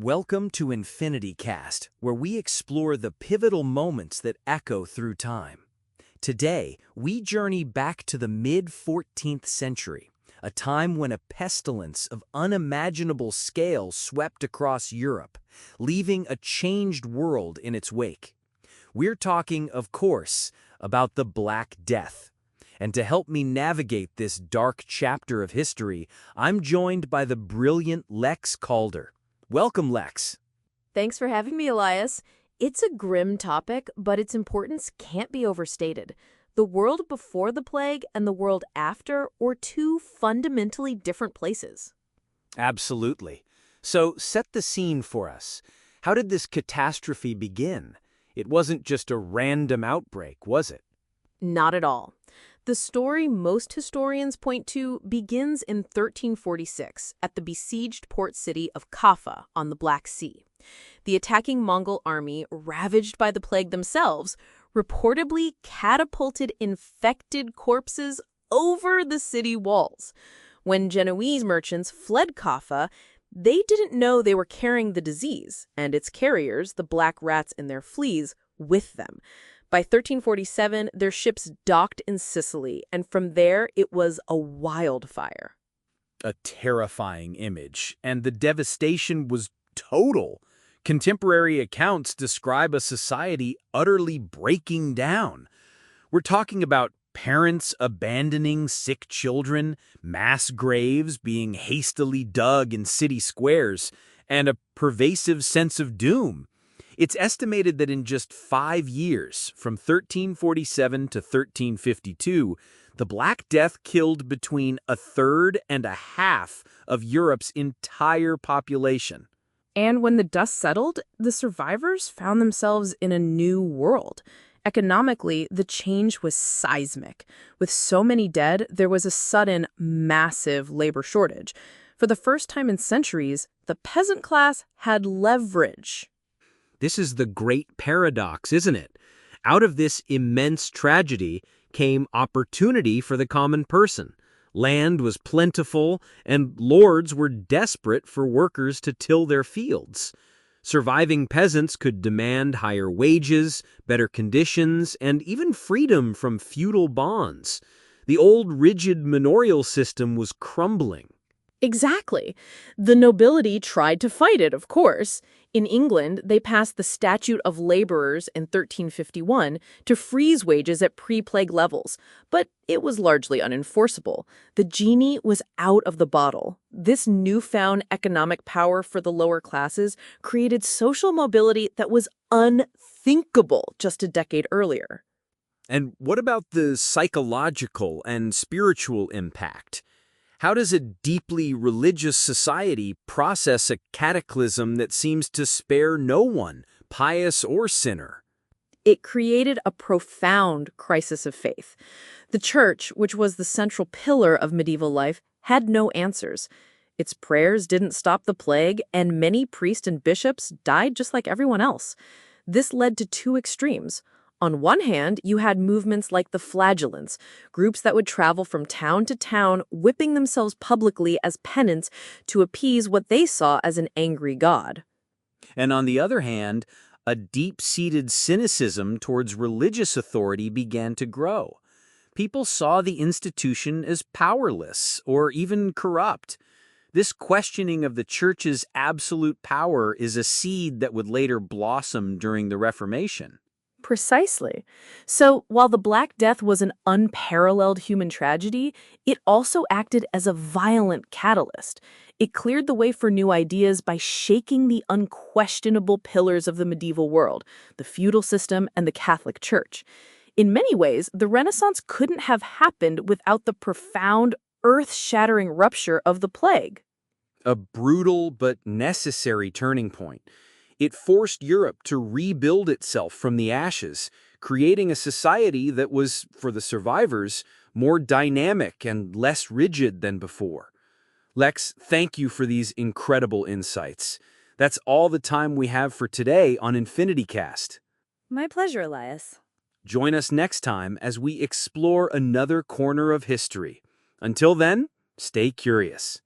Welcome to EnfinityCast, where we explore the pivotal moments that echo through time. Today, we journey back to the mid-14th century, a time when a pestilence of unimaginable scale swept across Europe, leaving a changed world in its wake. We're talking, of course, about the Black Death. And to help me navigate this dark chapter of history, I'm joined by the brilliant Lex Calder. Welcome, Lex. Thanks for having me, Elias. It's a grim topic, but its importance can't be overstated. The world before the plague and the world after are two fundamentally different places. Absolutely. So set the scene for us. How did this catastrophe begin? It wasn't just a random outbreak, was it? Not at all. The story most historians point to begins in 1346 at the besieged port city of Kaffa on the Black Sea. The attacking Mongol army, ravaged by the plague themselves, reportedly catapulted infected corpses over the city walls. When Genoese merchants fled Kaffa, they didn't know they were carrying the disease, and its carriers, the black rats and their fleas, with them. By 1347, their ships docked in Sicily, and from there it was a wildfire. A terrifying image, and the devastation was total. Contemporary accounts describe a society utterly breaking down. We're talking about parents abandoning sick children, mass graves being hastily dug in city squares, and a pervasive sense of doom. It's estimated that in just 5 years, from 1347 to 1352, the Black Death killed between a third and a half of Europe's entire population. And when the dust settled, the survivors found themselves in a new world. Economically, the change was seismic. With so many dead, there was a sudden, massive labor shortage. For the first time in centuries, the peasant class had leverage. This is the great paradox, isn't it? Out of this immense tragedy came opportunity for the common person. Land was plentiful, and lords were desperate for workers to till their fields. Surviving peasants could demand higher wages, better conditions, and even freedom from feudal bonds. The old rigid manorial system was crumbling. Exactly. The nobility tried to fight it, of course. In England, they passed the Statute of Laborers in 1351 to freeze wages at pre-plague levels, but it was largely unenforceable. The genie was out of the bottle. This newfound economic power for the lower classes created social mobility that was unthinkable just a decade earlier. And what about the psychological and spiritual impact? How does a deeply religious society process a cataclysm that seems to spare no one, pious or sinner? It created a profound crisis of faith. The church, which was the central pillar of medieval life, had no answers. Its prayers didn't stop the plague, and many priests and bishops died just like everyone else. This led to two extremes. On one hand, you had movements like the Flagellants, groups that would travel from town to town, whipping themselves publicly as penance to appease what they saw as an angry god. And on the other hand, a deep-seated cynicism towards religious authority began to grow. People saw the institution as powerless or even corrupt. This questioning of the church's absolute power is a seed that would later blossom during the Reformation. Precisely. So while the Black Death was an unparalleled human tragedy, it also acted as a violent catalyst. It cleared the way for new ideas by shaking the unquestionable pillars of the medieval world, the feudal system and the Catholic Church. In many ways, the Renaissance couldn't have happened without the profound, earth-shattering rupture of the plague. A brutal but necessary turning point. It forced Europe to rebuild itself from the ashes, creating a society that was, for the survivors, more dynamic and less rigid than before. Lex, thank you for these incredible insights. That's all the time we have for today on EnfinityCast. My pleasure, Elias. Join us next time as we explore another corner of history. Until then, stay curious.